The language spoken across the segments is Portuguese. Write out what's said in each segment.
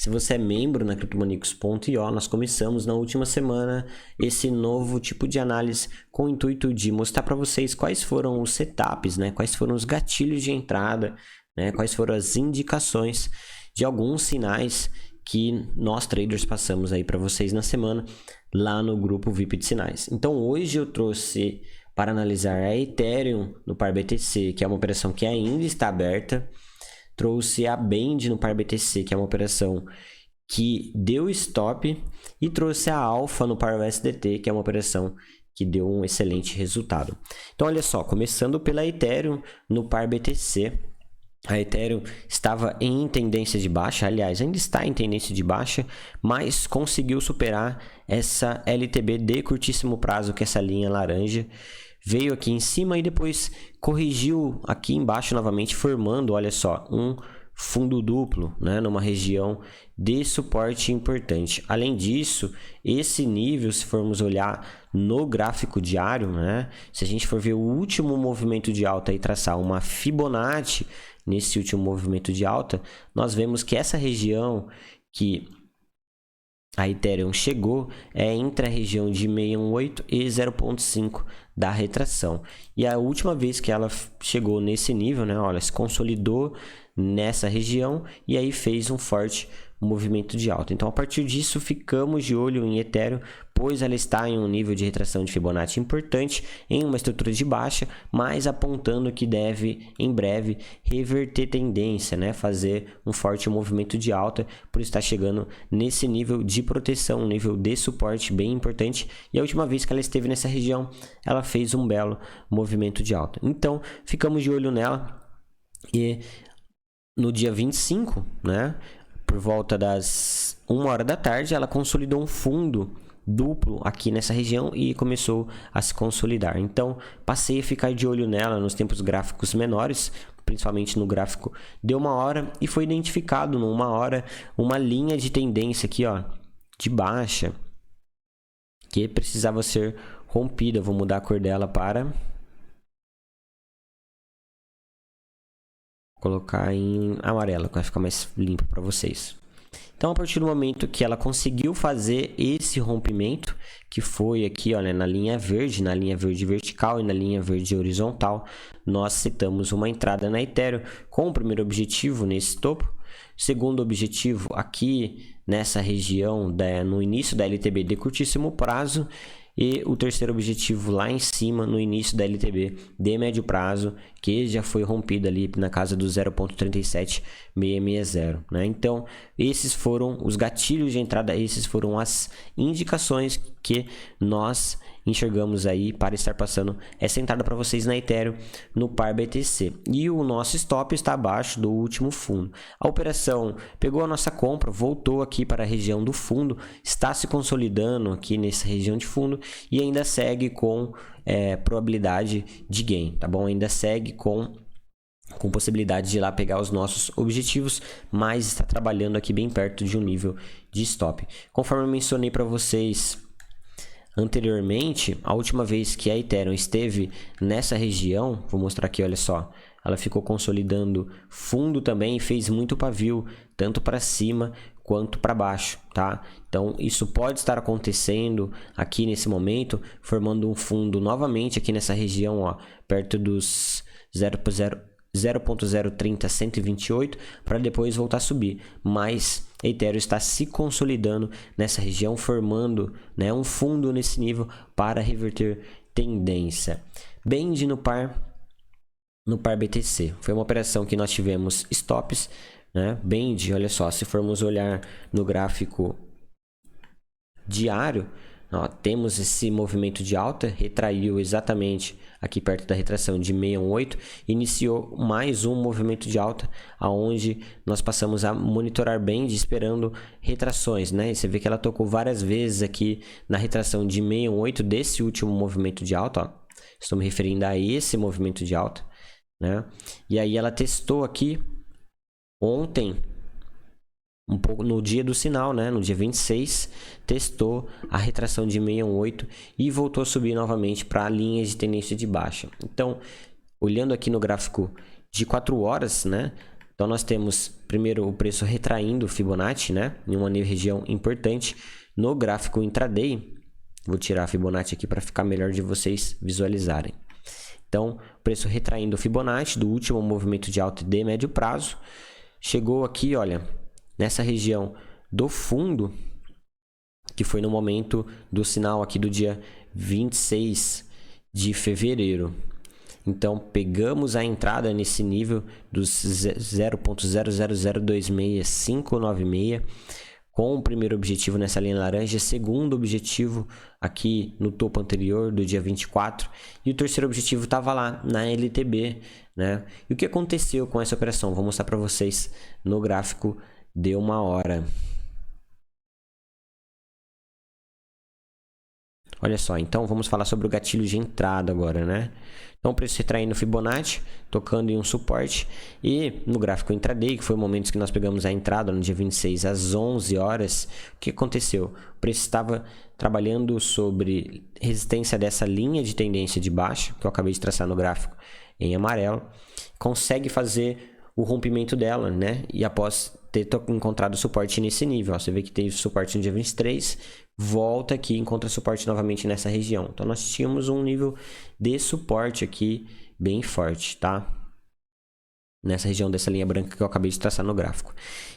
Se você é membro na criptomanicos.io, nós começamos na última semana esse novo tipo de análise com o intuito de mostrar para vocês quais foram os setups, né? Quais foram os gatilhos de entrada, né? Quais foram as indicações de alguns sinais que nós traders passamos aí para vocês na semana lá no grupo VIP de sinais. Então hoje eu trouxe para analisar a Ethereum no par BTC, que é uma operação que ainda está aberta. Trouxe a Bend no par BTC, que é uma operação que deu stop, e trouxe a Alpha no par USDT, que é uma operação que deu um excelente resultado. Então olha só, começando pela Ethereum no par BTC. A Ethereum estava em tendência de baixa, aliás, ainda está em tendência de baixa, mas conseguiu superar essa LTB de curtíssimo prazo, que é essa linha laranja. Veio aqui em cima e depois corrigiu aqui embaixo novamente, formando, olha só, um fundo duplo, né, numa região de suporte importante. Além disso, esse nível, se formos olhar no gráfico diário, né, se a gente for ver o último movimento de alta e traçar uma Fibonacci nesse último movimento de alta, nós vemos que essa região que a Ethereum chegou é entre a região de 618 e 0,5 da retração. E a última vez que ela chegou nesse nível, né, olha, se consolidou nessa região e aí fez um forte movimento de alta. Então, a partir disso, ficamos de olho em Ethereum, pois ela está em um nível de retração de Fibonacci importante, em uma estrutura de baixa, mas apontando que deve, em breve, reverter tendência, né? Fazer um forte movimento de alta, por estar chegando nesse nível de proteção, um nível de suporte bem importante. E a última vez que ela esteve nessa região, ela fez um belo movimento de alta. Então, ficamos de olho nela e no dia 25, né? Por volta das 1 hora da tarde, ela consolidou um fundo duplo aqui nessa região e começou a se consolidar. Então, passei a ficar de olho nela nos tempos gráficos menores, principalmente no gráfico de 1 hora, e foi identificado numa hora uma linha de tendência aqui, ó, de baixa, que precisava ser rompida. Eu vou mudar a cor dela para colocar em amarelo, que vai ficar mais limpo para vocês. Então, a partir do momento que ela conseguiu fazer esse rompimento, que foi aqui, olha, na linha verde vertical e na linha verde horizontal, nós setamos uma entrada na Ethereum com o primeiro objetivo nesse topo, segundo objetivo aqui nessa região, no início da LTB de curtíssimo prazo, e o terceiro objetivo lá em cima, no início da LTB de médio prazo, que já foi rompido ali na casa do 0.37660, né? Então, esses foram os gatilhos de entrada, esses foram as indicações que nós enxergamos aí para estar passando essa entrada para vocês na Ethereum no par BTC. E o nosso stop está abaixo do último fundo. A operação pegou a nossa compra, voltou aqui para a região do fundo, está se consolidando aqui nessa região de fundo e ainda segue com probabilidade de gain, tá bom? Ainda segue com possibilidade de ir lá pegar os nossos objetivos, mas está trabalhando aqui bem perto de um nível de stop. Conforme eu mencionei para vocês anteriormente, a última vez que a Ethereum esteve nessa região, vou mostrar aqui, olha só, ela ficou consolidando fundo também e fez muito pavio, tanto para cima quanto para baixo, tá? Então, isso pode estar acontecendo aqui nesse momento, formando um fundo novamente aqui nessa região, ó, perto dos 0.030 128, para depois voltar a subir, mas Ethereum está se consolidando nessa região, formando, né, um fundo nesse nível para reverter tendência. Bend no par BTC, foi uma operação que nós tivemos stops, né? Bend, olha só, se formos olhar no gráfico diário, ó, temos esse movimento de alta, retraiu exatamente aqui perto da retração de 618, iniciou mais um movimento de alta, aonde nós passamos a monitorar Bend esperando retrações, né? E você vê que ela tocou várias vezes aqui na retração de 618 desse último movimento de alta, ó. Estou me referindo a esse movimento de alta, né? E aí ela testou aqui ontem, um pouco no dia do sinal, né? No dia 26, testou a retração de 618 e voltou a subir novamente para linhas de tendência de baixa. Então, olhando aqui no gráfico de 4 horas, né? Então nós temos primeiro o preço retraindo o Fibonacci, né, em uma região importante no gráfico intraday. Vou tirar a Fibonacci aqui para ficar melhor de vocês visualizarem. Então, o preço retraindo o Fibonacci do último movimento de alta de médio prazo. Chegou aqui, olha, nessa região do fundo, que foi no momento do sinal aqui do dia 26 de fevereiro. Então, pegamos a entrada nesse nível dos 0.000266596, com o primeiro objetivo nessa linha laranja, segundo objetivo aqui no topo anterior do dia 24, e o terceiro objetivo estava lá na LTB, né? E o que aconteceu com essa operação? Vou mostrar para vocês no gráfico de 1 hora. Olha só, então vamos falar sobre o gatilho de entrada agora, né? Então, o preço retraindo Fibonacci, tocando em um suporte. E no gráfico intraday, que foi o momento que nós pegamos a entrada no dia 26 às 11 horas, o que aconteceu? O preço estava trabalhando sobre resistência dessa linha de tendência de baixa, que eu acabei de traçar no gráfico em amarelo. Consegue fazer o rompimento dela, né? E após ter encontrado suporte nesse nível, ó, você vê que teve suporte no dia 23, volta aqui e encontra suporte novamente nessa região. Então, nós tínhamos um nível de suporte aqui bem forte, tá? Nessa região dessa linha branca que eu acabei de traçar no gráfico.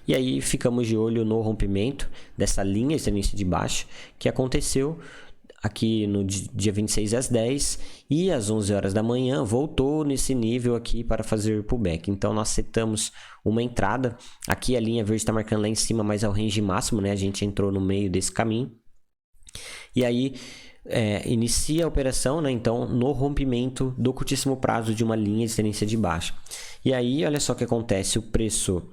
E aí, ficamos de olho no rompimento dessa linha de tendência de baixa, que aconteceu aqui no dia 26 às 10 e às 11 horas da manhã voltou nesse nível aqui para fazer pullback. Então nós setamos uma entrada. Aqui a linha verde está marcando lá em cima, mas é o range máximo, né? A gente entrou no meio desse caminho. E aí inicia a operação, né? Então no rompimento do curtíssimo prazo de uma linha de tendência de baixa. E aí olha só o que acontece, o preço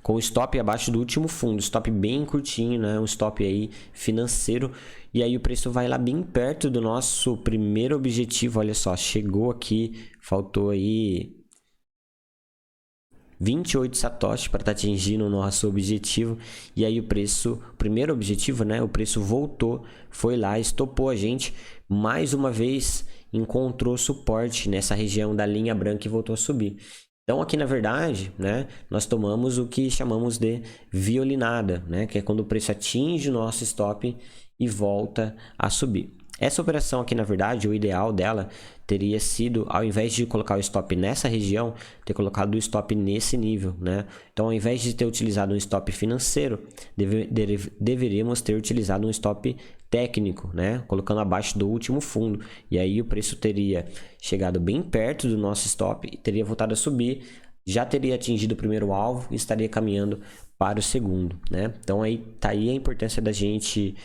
com o stop abaixo do último fundo, stop bem curtinho, né? Um stop aí financeiro. E aí o preço vai lá bem perto do nosso primeiro objetivo. Olha só, chegou aqui, faltou aí 28 satoshi para estar atingindo o nosso objetivo. E aí o preço, primeiro objetivo, né? O preço voltou, foi lá, estopou a gente. Mais uma vez encontrou suporte nessa região da linha branca e voltou a subir. Então, aqui na verdade, né, nós tomamos o que chamamos de violinada, né, que é quando o preço atinge o nosso stop e volta a subir. Essa operação aqui, na verdade, o ideal dela teria sido, ao invés de colocar o stop nessa região, ter colocado o stop nesse nível, né? Então, ao invés de ter utilizado um stop financeiro, deveríamos ter utilizado um stop técnico, né? Colocando abaixo do último fundo. E aí o preço teria chegado bem perto do nosso stop e teria voltado a subir, já teria atingido o primeiro alvo e estaria caminhando para o segundo, né? Então aí tá aí a importância da gente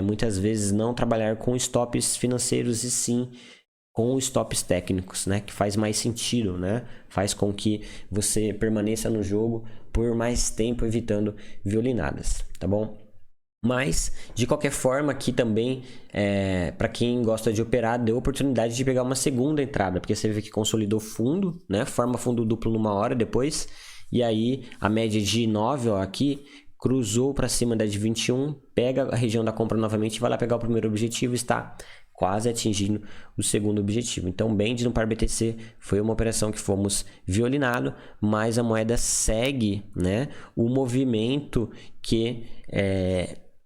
muitas vezes não trabalhar com stops financeiros e sim com stops técnicos, né? Que faz mais sentido, né? Faz com que você permaneça no jogo por mais tempo, evitando violinadas, tá bom? Mas, de qualquer forma, aqui também, para quem gosta de operar, deu oportunidade de pegar uma segunda entrada, porque você vê que consolidou fundo, né? Forma fundo duplo numa hora depois, e aí a média de 9, ó, aqui, cruzou para cima da de 21, pega a região da compra novamente, vai lá pegar o primeiro objetivo, está quase atingindo o segundo objetivo. Então, Bend no par BTC foi uma operação que fomos violinado, mas a moeda segue, né, o movimento que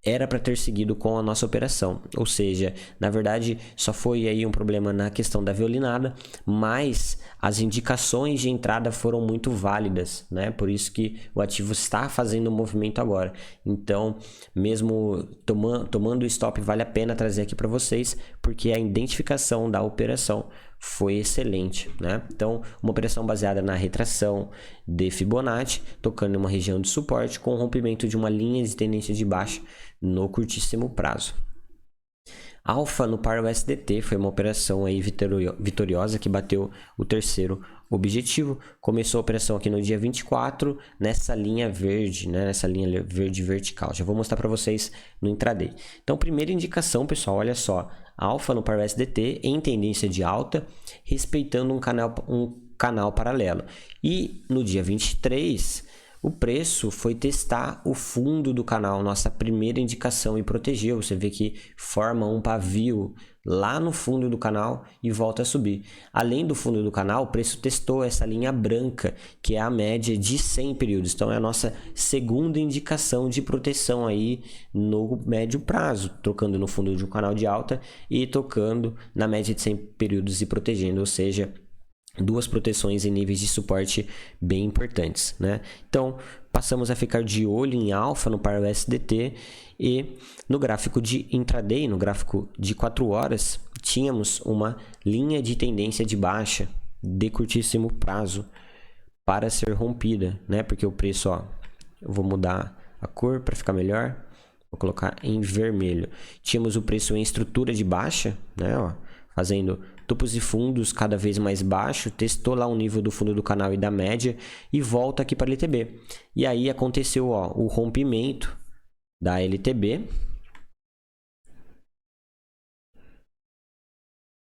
era para ter seguido com a nossa operação. Ou seja, na verdade, só foi aí um problema na questão da violinada, mas as indicações de entrada foram muito válidas, né? Por isso que o ativo está fazendo o movimento agora. Então, mesmo tomando o stop, vale a pena trazer aqui para vocês, porque a identificação da operação foi excelente, né? Então, uma operação baseada na retração de Fibonacci, tocando em uma região de suporte com o rompimento de uma linha de tendência de baixa no curtíssimo prazo. Alfa no par USDT foi uma operação aí vitoriosa que bateu o terceiro objetivo. Começou a operação aqui no dia 24 nessa linha verde, né? Nessa linha verde vertical. Já vou mostrar para vocês no intraday. Então, primeira indicação, pessoal, olha só. Alfa no par USDT em tendência de alta, respeitando um canal paralelo. E no dia 23, o preço foi testar o fundo do canal, nossa primeira indicação, e protegeu. Você vê que forma um pavio lá no fundo do canal e volta a subir. Além do fundo do canal, o preço testou essa linha branca, que é a média de 100 períodos. Então é a nossa segunda indicação de proteção aí no médio prazo, tocando no fundo de um canal de alta e tocando na média de 100 períodos e protegendo, ou seja, duas proteções em níveis de suporte bem importantes, né? Então, passamos a ficar de olho em alfa no par USDT e no gráfico de intraday, no gráfico de 4 horas, tínhamos uma linha de tendência de baixa de curtíssimo prazo para ser rompida, né? Porque o preço, ó, eu vou mudar a cor para ficar melhor, vou colocar em vermelho. Tínhamos o preço em estrutura de baixa, né? Ó, fazendo topos e fundos cada vez mais baixo, testou lá o nível do fundo do canal e da média e volta aqui para a LTB. E aí aconteceu, ó, o rompimento da LTB.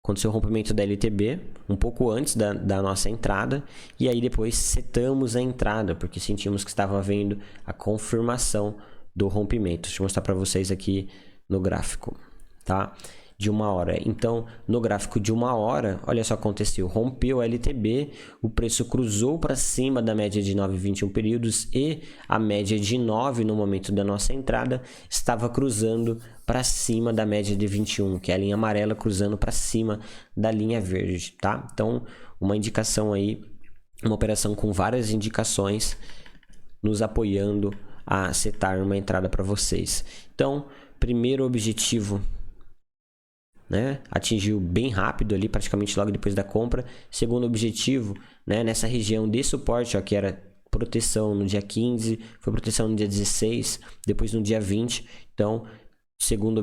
Aconteceu o rompimento da LTB um pouco antes da nossa entrada, e aí depois setamos a entrada, porque sentimos que estava havendo a confirmação do rompimento. Deixa eu mostrar para vocês aqui no gráfico, tá? De 1 hora. Então, no gráfico de 1 hora, olha só o que aconteceu. Rompeu a LTB, o preço cruzou para cima da média de 9,21 períodos e a média de 9 no momento da nossa entrada estava cruzando para cima da média de 21, que é a linha amarela cruzando para cima da linha verde, tá? Então, uma indicação aí, uma operação com várias indicações nos apoiando a setar uma entrada para vocês. Então, primeiro objetivo, né, atingiu bem rápido ali, praticamente logo depois da compra. Segundo objetivo, né, nessa região de suporte, ó, que era proteção no dia 15, foi proteção no dia 16, depois no dia 20. Então, segundo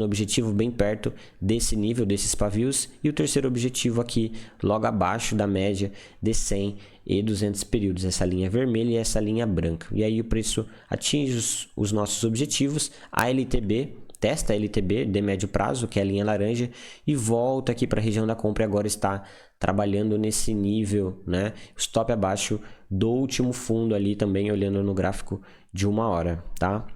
objetivo bem perto desse nível, desses pavios. E o terceiro objetivo aqui, logo abaixo da média de 100 e 200 períodos, essa linha vermelha e essa linha branca. E aí o preço atinge os nossos objetivos, a LTB, testa a LTB de médio prazo, que é a linha laranja, e volta aqui para a região da compra e agora está trabalhando nesse nível, né? Stop abaixo do último fundo ali também, olhando no gráfico de 1 hora, tá?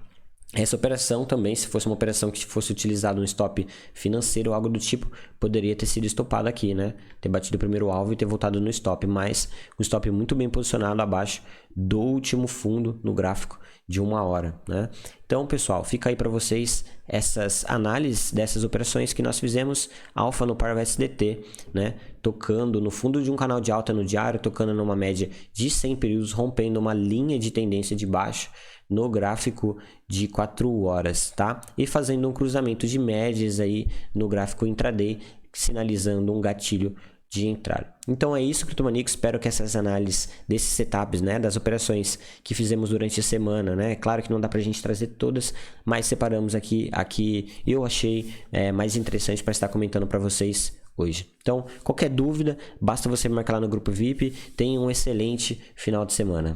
Essa operação também, se fosse uma operação que fosse utilizada um stop financeiro ou algo do tipo, poderia ter sido estopada aqui, né? Ter batido o primeiro alvo e ter voltado no stop, mas um stop muito bem posicionado abaixo do último fundo no gráfico de 1 hora, né? Então, pessoal, fica aí para vocês essas análises dessas operações que nós fizemos. Alfa no par USDT, né? Tocando no fundo de um canal de alta no diário, tocando numa média de 100 períodos, rompendo uma linha de tendência de baixo no gráfico de 4 horas, tá? E fazendo um cruzamento de médias aí no gráfico intraday, sinalizando um gatilho de entrada. Então é isso, Criptomaníaco. Espero que essas análises desses setups, né, das operações que fizemos durante a semana, né, claro que não dá pra gente trazer todas, mas separamos aqui eu achei mais interessante para estar comentando para vocês hoje. Então, qualquer dúvida, basta você me marcar lá no grupo VIP. Tenha um excelente final de semana.